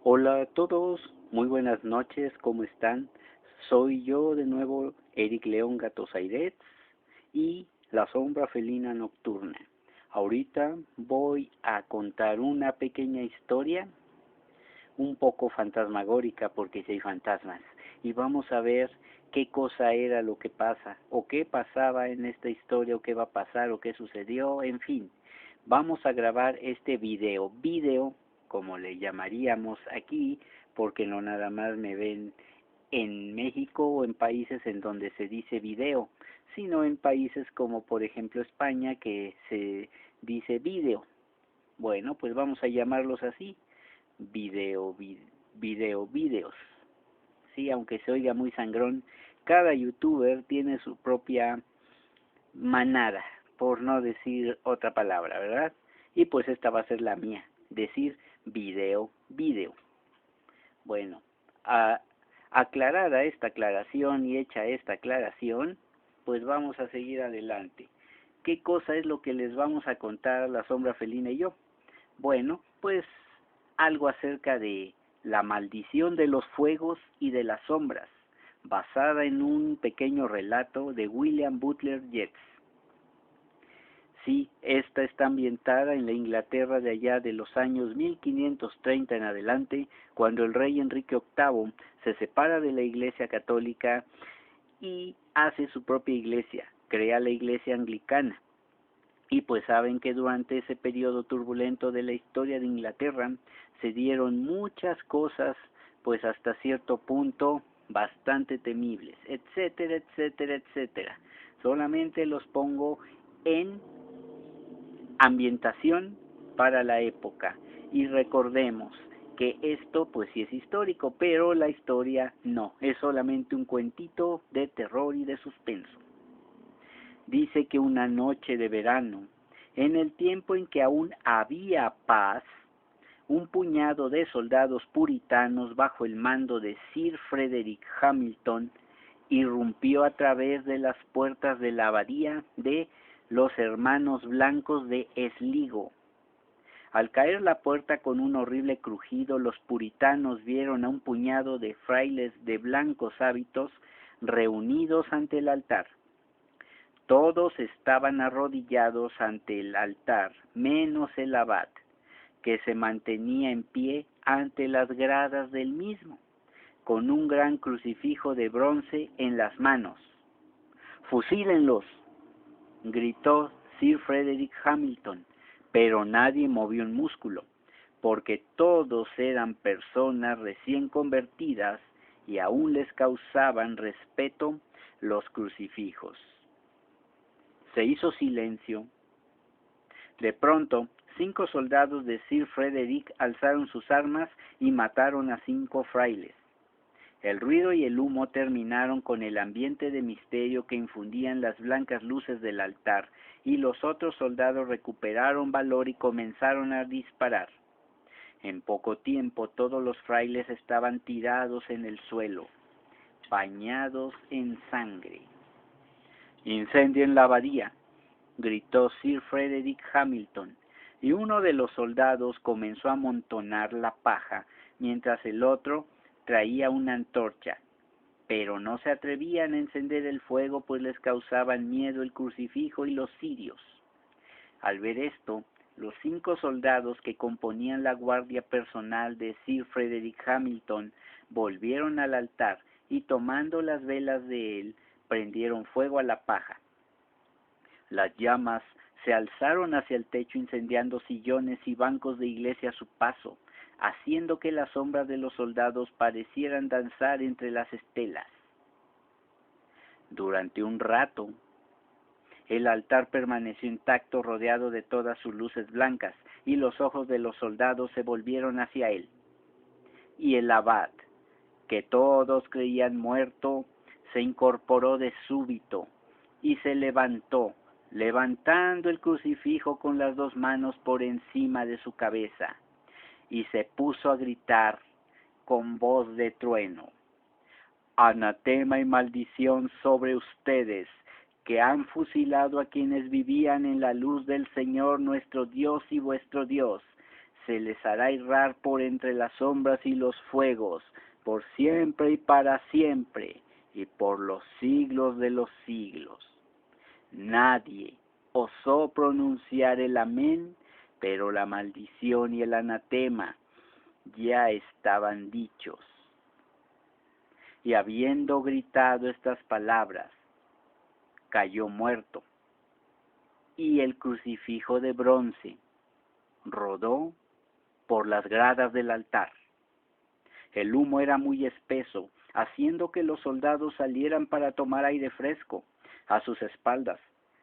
Hola a todos, muy buenas noches, ¿cómo están? Soy yo de nuevo, Eric León Gatosairet y la sombra felina nocturna. Ahorita voy a contar una pequeña historia, un poco fantasmagórica porque si hay fantasmas, y vamos a ver qué cosa era lo que pasa, o qué pasaba en esta historia, o qué va a pasar, o qué sucedió, en fin. Vamos a grabar este video, como le llamaríamos aquí, porque no nada más me ven en México o en países en donde se dice video, sino en países como por ejemplo España que se dice video. Bueno, pues vamos a llamarlos así, video, videos. Sí, aunque se oiga muy sangrón, cada youtuber tiene su propia manada, por no decir otra palabra, ¿verdad? Y pues esta va a ser la mía, decir video. Bueno, a, aclarada esta aclaración y hecha esta aclaración, pues vamos a seguir adelante. ¿Qué cosa es lo que les vamos a contar la sombra felina y yo? Bueno, pues algo acerca de la maldición de los fuegos y de las sombras, basada en un pequeño relato de William Butler Yeats. Sí, esta está ambientada en la Inglaterra de allá de los años 1530 en adelante, cuando el rey Enrique VIII se separa de la Iglesia Católica y hace su propia iglesia, crea la Iglesia Anglicana. Y pues saben que durante ese periodo turbulento de la historia de Inglaterra se dieron muchas cosas, pues hasta cierto punto bastante temibles, etcétera, etcétera, etcétera. Solamente los pongo en ambientación para la época. Y recordemos que esto pues sí es histórico, pero la historia no, es solamente un cuentito de terror y de suspenso. Dice que una noche de verano, en el tiempo en que aún había paz, un puñado de soldados puritanos bajo el mando de Sir Frederick Hamilton irrumpió a través de las puertas de la abadía de los Hermanos Blancos de Sligo. Al caer la puerta con un horrible crujido, los puritanos vieron a un puñado de frailes de blancos hábitos reunidos ante el altar. Todos estaban arrodillados ante el altar, menos el abad, que se mantenía en pie ante las gradas del mismo, con un gran crucifijo de bronce en las manos. ¡Fusílenlos!, gritó Sir Frederick Hamilton, pero nadie movió un músculo, porque todos eran personas recién convertidas y aún les causaban respeto los crucifijos. Se hizo silencio. De pronto, 5 soldados de Sir Frederick alzaron sus armas y mataron a 5 frailes. El ruido y el humo terminaron con el ambiente de misterio que infundían las blancas luces del altar, y los otros soldados recuperaron valor y comenzaron a disparar. En poco tiempo todos los frailes estaban tirados en el suelo, bañados en sangre. «¡Incendien la abadía!», gritó Sir Frederick Hamilton, y uno de los soldados comenzó a amontonar la paja, mientras el otro traía una antorcha, pero no se atrevían a encender el fuego, pues les causaban miedo el crucifijo y los cirios. Al ver esto, los 5 soldados que componían la guardia personal de Sir Frederick Hamilton volvieron al altar y, tomando las velas de él, prendieron fuego a la paja. Las llamas se alzaron hacia el techo, incendiando sillones y bancos de iglesia a su paso, haciendo que las sombras de los soldados parecieran danzar entre las estelas. Durante un rato, el altar permaneció intacto, rodeado de todas sus luces blancas, y los ojos de los soldados se volvieron hacia él. Y el abad, que todos creían muerto, se incorporó de súbito y se levantó, levantando el crucifijo con las 2 manos por encima de su cabeza, y se puso a gritar con voz de trueno: «Anatema y maldición sobre ustedes, que han fusilado a quienes vivían en la luz del Señor nuestro Dios y vuestro Dios. se les hará errar por entre las sombras y los fuegos, por siempre y para siempre, y por los siglos de los siglos. Nadie osó pronunciar el amén, pero la maldición y el anatema ya estaban dichos. Y habiendo gritado estas palabras, cayó muerto, y el crucifijo de bronce rodó por las gradas del altar. El humo era muy espeso, haciendo que los soldados salieran para tomar aire fresco. A sus espaldas,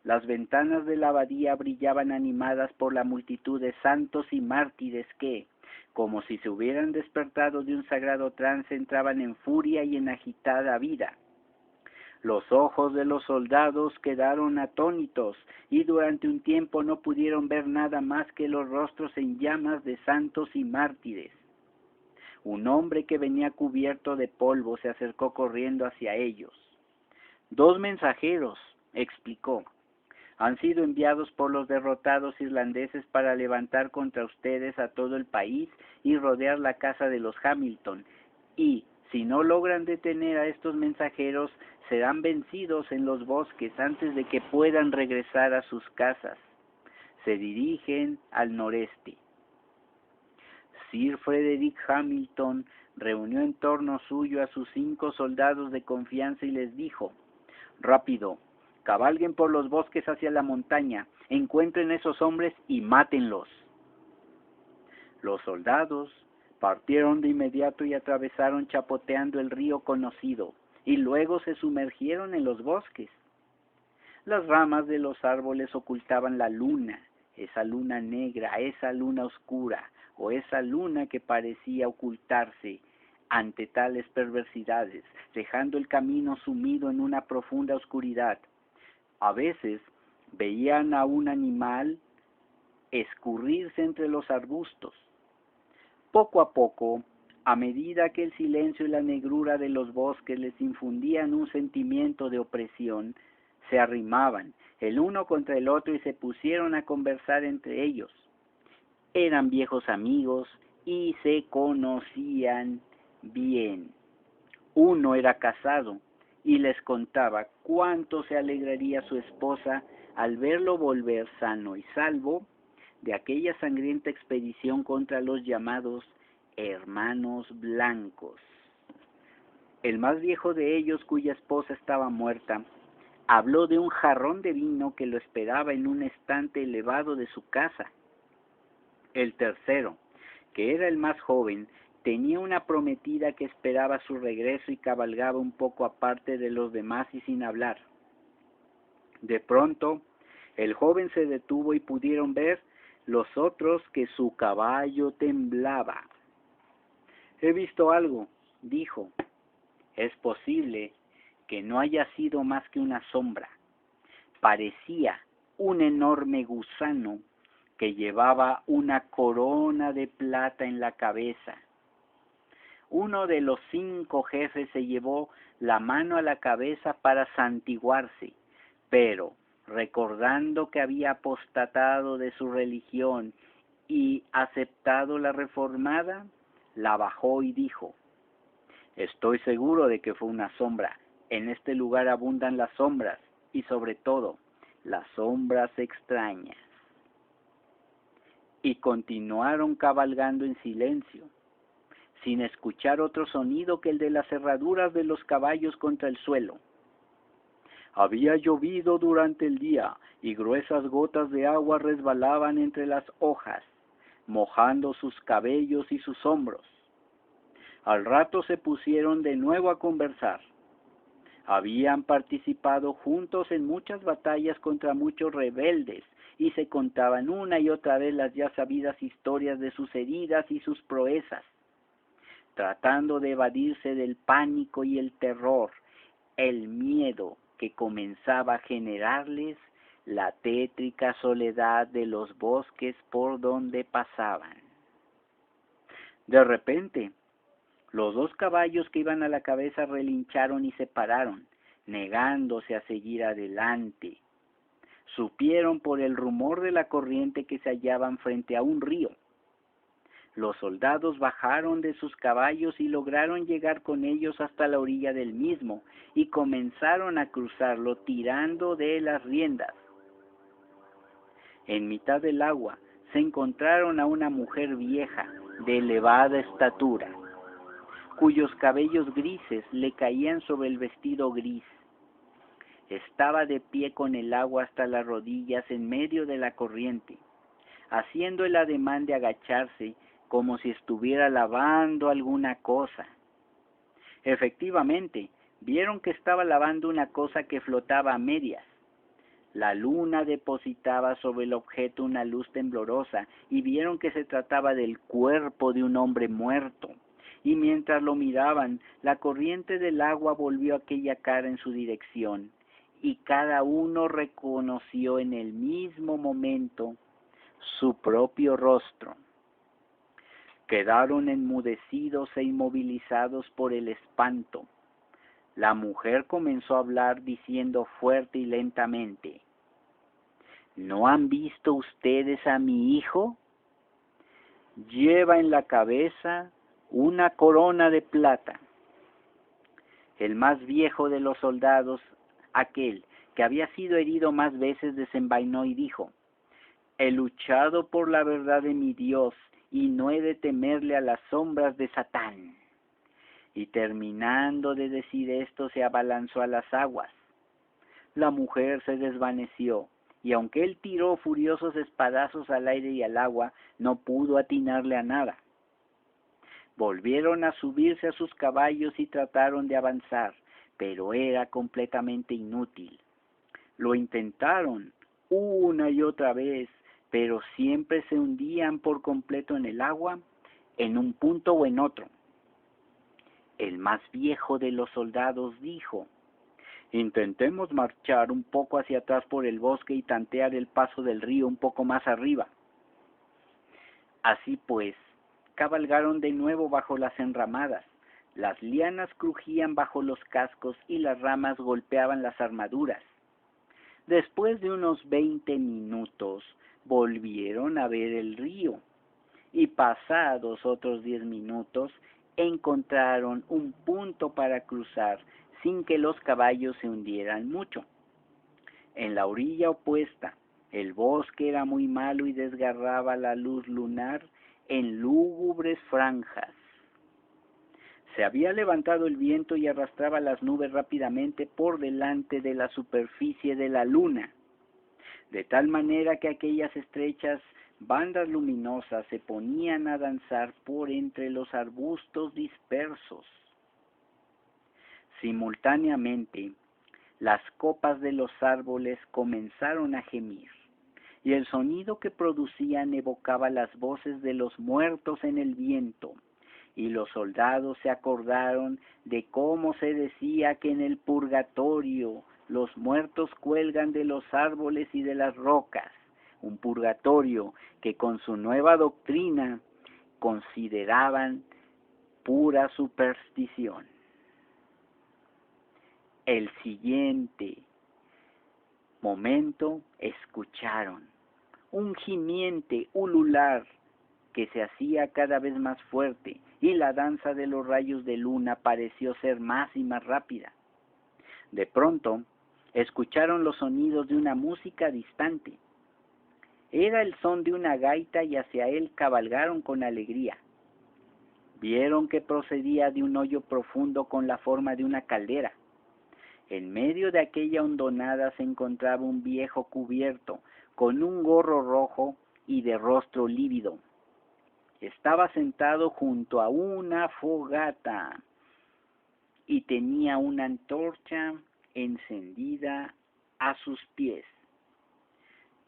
las ventanas de la abadía brillaban animadas por la multitud de santos y mártires que, como si se hubieran despertado de un sagrado trance, entraban en furia y en agitada vida. Los ojos de los soldados quedaron atónitos y durante un tiempo no pudieron ver nada más que los rostros en llamas de santos y mártires. Un hombre que venía cubierto de polvo se acercó corriendo hacia ellos. «Dos mensajeros», explicó, «han sido enviados por los derrotados irlandeses para levantar contra ustedes a todo el país y rodear la casa de los Hamilton, y si no logran detener a estos mensajeros, serán vencidos en los bosques antes de que puedan regresar a sus casas. Se dirigen al noreste». Sir Frederick Hamilton reunió en torno suyo a sus 5 soldados de confianza y les dijo: «Rápido, cabalguen por los bosques hacia la montaña, encuentren a esos hombres y mátenlos». Los soldados partieron de inmediato y atravesaron chapoteando el río conocido, y luego se sumergieron en los bosques. Las ramas de los árboles ocultaban la luna, esa luna negra, esa luna oscura, o esa luna que parecía ocultarse ante tales perversidades, dejando el camino sumido en una profunda oscuridad. A veces veían a un animal escurrirse entre los arbustos. Poco a poco, a medida que el silencio y la negrura de los bosques les infundían un sentimiento de opresión, se arrimaban el uno contra el otro y se pusieron a conversar entre ellos. Eran viejos amigos y se conocían bien. Uno era casado y les contaba cuánto se alegraría su esposa al verlo volver sano y salvo de aquella sangrienta expedición contra los llamados hermanos blancos. El más viejo de ellos, cuya esposa estaba muerta, habló de un jarrón de vino que lo esperaba en un estante elevado de su casa. El tercero, que era el más joven, tenía una prometida que esperaba su regreso y cabalgaba un poco aparte de los demás y sin hablar. De pronto, el joven se detuvo y pudieron ver los otros que su caballo temblaba. «He visto algo», dijo. «Es posible que no haya sido más que una sombra. Parecía un enorme gusano que llevaba una corona de plata en la cabeza». Uno de los 5 jefes se llevó la mano a la cabeza para santiguarse, pero recordando que había apostatado de su religión y aceptado la reformada, la bajó y dijo: «Estoy seguro de que fue una sombra. En este lugar abundan las sombras, y sobre todo, las sombras extrañas». Y continuaron cabalgando en silencio, sin escuchar otro sonido que el de las herraduras de los caballos contra el suelo. Había llovido durante el día, y gruesas gotas de agua resbalaban entre las hojas, mojando sus cabellos y sus hombros. Al rato se pusieron de nuevo a conversar. Habían participado juntos en muchas batallas contra muchos rebeldes, y se contaban una y otra vez las ya sabidas historias de sus heridas y sus proezas, tratando de evadirse del pánico y el terror, el miedo que comenzaba a generarles la tétrica soledad de los bosques por donde pasaban. De repente, los 2 caballos que iban a la cabeza relincharon y se pararon, negándose a seguir adelante. Supieron por el rumor de la corriente que se hallaban frente a un río. Los soldados bajaron de sus caballos y lograron llegar con ellos hasta la orilla del mismo, y comenzaron a cruzarlo tirando de las riendas. En mitad del agua se encontraron a una mujer vieja, de elevada estatura, cuyos cabellos grises le caían sobre el vestido gris. Estaba de pie con el agua hasta las rodillas en medio de la corriente, haciendo el ademán de agacharse como si estuviera lavando alguna cosa. Efectivamente, vieron que estaba lavando una cosa que flotaba a medias. La luna depositaba sobre el objeto una luz temblorosa y vieron que se trataba del cuerpo de un hombre muerto. Y mientras lo miraban, la corriente del agua volvió aquella cara en su dirección, y cada uno reconoció en el mismo momento su propio rostro. Quedaron enmudecidos e inmovilizados por el espanto. La mujer comenzó a hablar diciendo fuerte y lentamente: ¿No han visto ustedes a mi hijo? Lleva en la cabeza una corona de plata. El más viejo de los soldados, aquel que había sido herido más veces, desenvainó y dijo: He luchado por la verdad de mi Dios y no he de temerle a las sombras de Satán. Y terminando de decir esto, se abalanzó a las aguas. La mujer se desvaneció, y aunque él tiró furiosos espadazos al aire y al agua, no pudo atinarle a nada. Volvieron a subirse a sus caballos y trataron de avanzar, pero era completamente inútil. Lo intentaron una y otra vez, pero siempre se hundían por completo en el agua, en un punto o en otro. El más viejo de los soldados dijo: Intentemos marchar un poco hacia atrás por el bosque y tantear el paso del río un poco más arriba. Así pues, cabalgaron de nuevo bajo las enramadas. Las lianas crujían bajo los cascos y las ramas golpeaban las armaduras. Después de unos 20 minutos, volvieron a ver el río, y pasados otros 10 minutos, encontraron un punto para cruzar sin que los caballos se hundieran mucho. En la orilla opuesta, el bosque era muy malo y desgarraba la luz lunar en lúgubres franjas. Se había levantado el viento y arrastraba las nubes rápidamente por delante de la superficie de la luna, de tal manera que aquellas estrechas bandas luminosas se ponían a danzar por entre los arbustos dispersos. Simultáneamente, las copas de los árboles comenzaron a gemir, y el sonido que producían evocaba las voces de los muertos en el viento, y los soldados se acordaron de cómo se decía que en el purgatorio los muertos cuelgan de los árboles y de las rocas, un purgatorio que con su nueva doctrina consideraban pura superstición. El siguiente momento escucharon un gimiente ulular que se hacía cada vez más fuerte, y la danza de los rayos de luna pareció ser más y más rápida. De pronto, escucharon los sonidos de una música distante. Era el son de una gaita y hacia él cabalgaron con alegría. Vieron que procedía de un hoyo profundo con la forma de una caldera. En medio de aquella hondonada se encontraba un viejo cubierto, con un gorro rojo y de rostro lívido. Estaba sentado junto a una fogata y tenía una antorcha encendida a sus pies.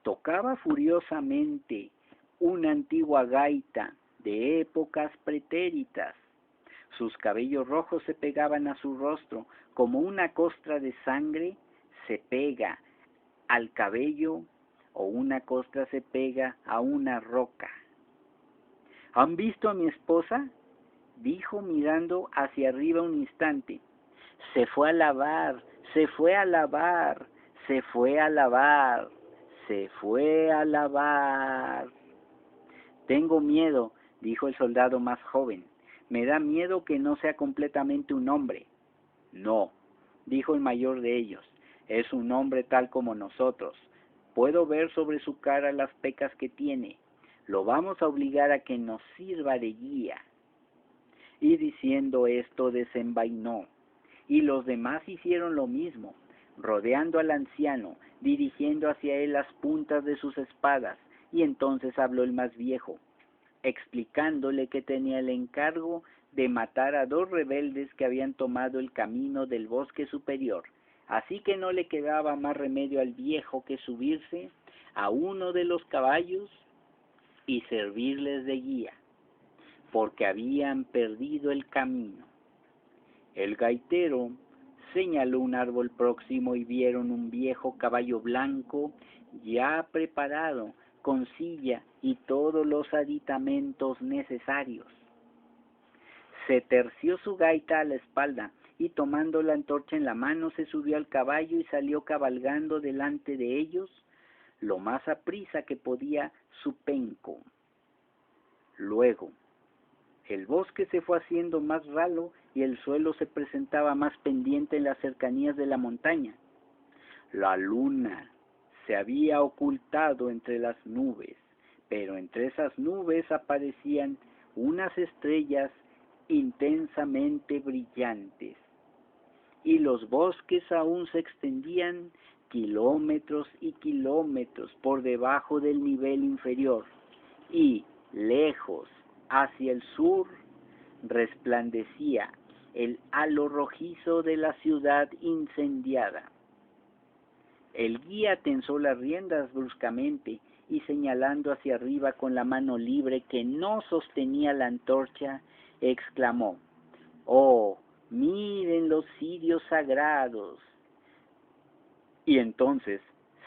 Tocaba furiosamente una antigua gaita de épocas pretéritas. Sus cabellos rojos se pegaban a su rostro como una costra de sangre se pega al cabello o una costra se pega a una roca. ¿Han visto a mi esposa?, dijo mirando hacia arriba un instante. Se fue a lavar, se fue a lavar, se fue a lavar, se fue a lavar. Tengo miedo dijo el soldado más joven. Me da miedo que no sea completamente un hombre. No, dijo el mayor de ellos, es un hombre tal como nosotros. Puedo ver sobre su cara las pecas que tiene. Lo vamos a obligar a que nos sirva de guía. Y diciendo esto desenvainó. Y los demás hicieron lo mismo, rodeando al anciano, dirigiendo hacia él las puntas de sus espadas. Y entonces habló el más viejo, explicándole que tenía el encargo de matar a 2 rebeldes que habían tomado el camino del bosque superior. Así que no le quedaba más remedio al viejo que subirse a uno de los caballos y servirles de guía, porque habían perdido el camino. El gaitero señaló un árbol próximo y vieron un viejo caballo blanco ya preparado, con silla y todos los aditamentos necesarios. Se terció su gaita a la espalda y tomando la antorcha en la mano se subió al caballo y salió cabalgando delante de ellos lo más aprisa que podía su penco. Luego, el bosque se fue haciendo más ralo y el suelo se presentaba más pendiente en las cercanías de la montaña. La luna se había ocultado entre las nubes, pero entre esas nubes aparecían unas estrellas intensamente brillantes, y los bosques aún se extendían kilómetros y kilómetros por debajo del nivel inferior, y lejos hacia el sur resplandecía el halo rojizo de la ciudad incendiada. El guía tensó las riendas bruscamente y señalando hacia arriba con la mano libre que no sostenía la antorcha, exclamó: «¡Oh, miren los cirios sagrados!». Y entonces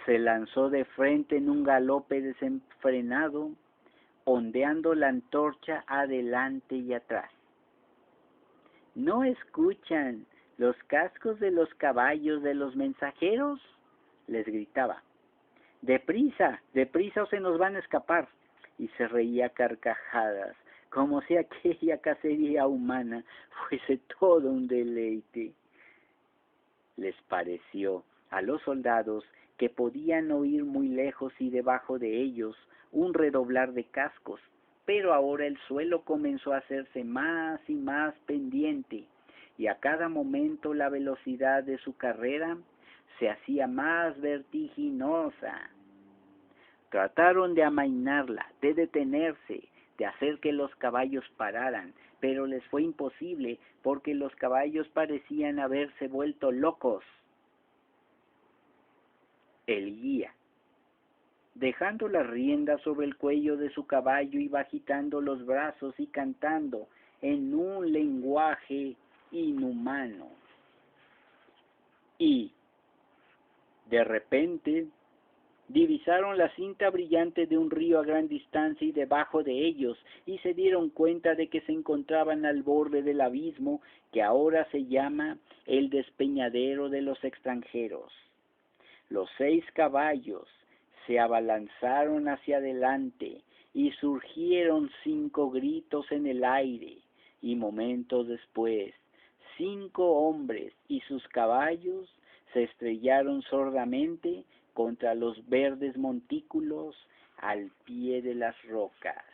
se lanzó de frente en un galope desenfrenado, ondeando la antorcha adelante y atrás. ¿No escuchan los cascos de los caballos de los mensajeros?, les gritaba. «Deprisa, deprisa o se nos van a escapar». Y se reía a carcajadas, como si aquella cacería humana fuese todo un deleite. Les pareció a los soldados que podían oír muy lejos y debajo de ellos un redoblar de cascos, pero ahora el suelo comenzó a hacerse más y más pendiente, y a cada momento la velocidad de su carrera se hacía más vertiginosa. Trataron de amainarla, de detenerse, de hacer que los caballos pararan, pero les fue imposible porque los caballos parecían haberse vuelto locos. El guía, dejando las riendas sobre el cuello de su caballo, iba agitando los brazos y cantando en un lenguaje inhumano. Y, de repente, divisaron la cinta brillante de un río a gran distancia y debajo de ellos, y se dieron cuenta de que se encontraban al borde del abismo que ahora se llama el despeñadero de los extranjeros. Los 6 caballos se abalanzaron hacia adelante y surgieron 5 gritos en el aire, y momentos después 5 hombres y sus caballos se estrellaron sordamente contra los verdes montículos al pie de las rocas.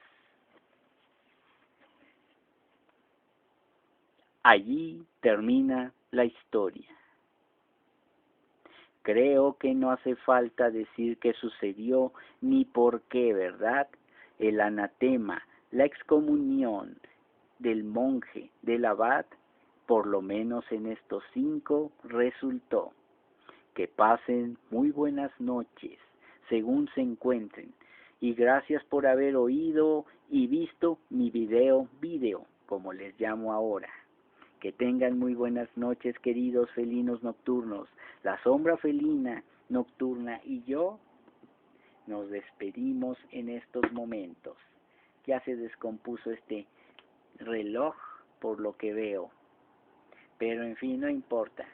Allí termina la historia. Creo que no hace falta decir qué sucedió ni por qué, ¿verdad? El anatema, la excomunión del monje, del abad, por lo menos en estos 5 resultó. Que pasen muy buenas noches, según se encuentren, y gracias por haber oído y visto mi video, como les llamo ahora. Que tengan muy buenas noches, queridos felinos nocturnos. La sombra felina nocturna y yo nos despedimos en estos momentos. Ya se descompuso este reloj por lo que veo, pero en fin, no importa.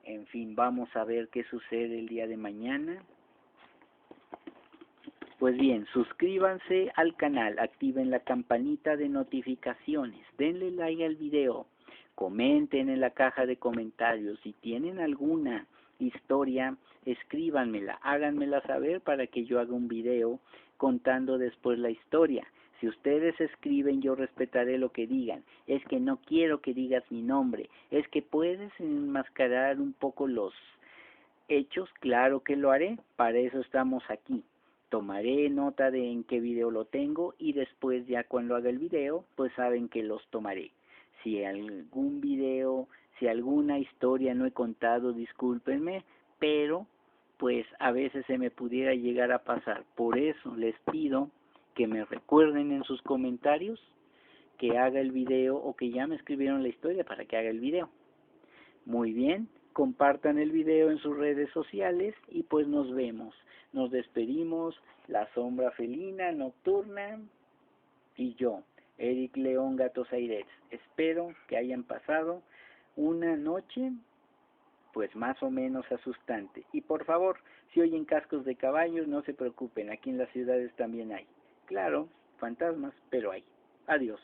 En fin, vamos a ver qué sucede el día de mañana. Pues bien, suscríbanse al canal, activen la campanita de notificaciones, denle like al video, comenten en la caja de comentarios. Si tienen alguna historia, escríbanmela, háganmela saber para que yo haga un video contando después la historia. Si ustedes escriben, yo respetaré lo que digan. Es que no quiero que digas mi nombre. Es que puedes enmascarar un poco los hechos. Claro que lo haré. Para eso estamos aquí. Tomaré nota de en qué video lo tengo y después ya cuando haga el video, pues saben que los tomaré. Si algún video, si alguna historia no he contado, discúlpenme, pero pues a veces se me pudiera llegar a pasar. Por eso les pido que me recuerden en sus comentarios que haga el video o que ya me escribieron la historia para que haga el video. Muy bien, compartan el video en sus redes sociales y pues nos vemos. Nos despedimos, la sombra felina nocturna y yo, Eric León Gatos Aires. Espero que hayan pasado una noche pues más o menos asustante. Y por favor, si oyen cascos de caballos, no se preocupen, aquí en las ciudades también hay. Claro, fantasmas, pero hay. Adiós.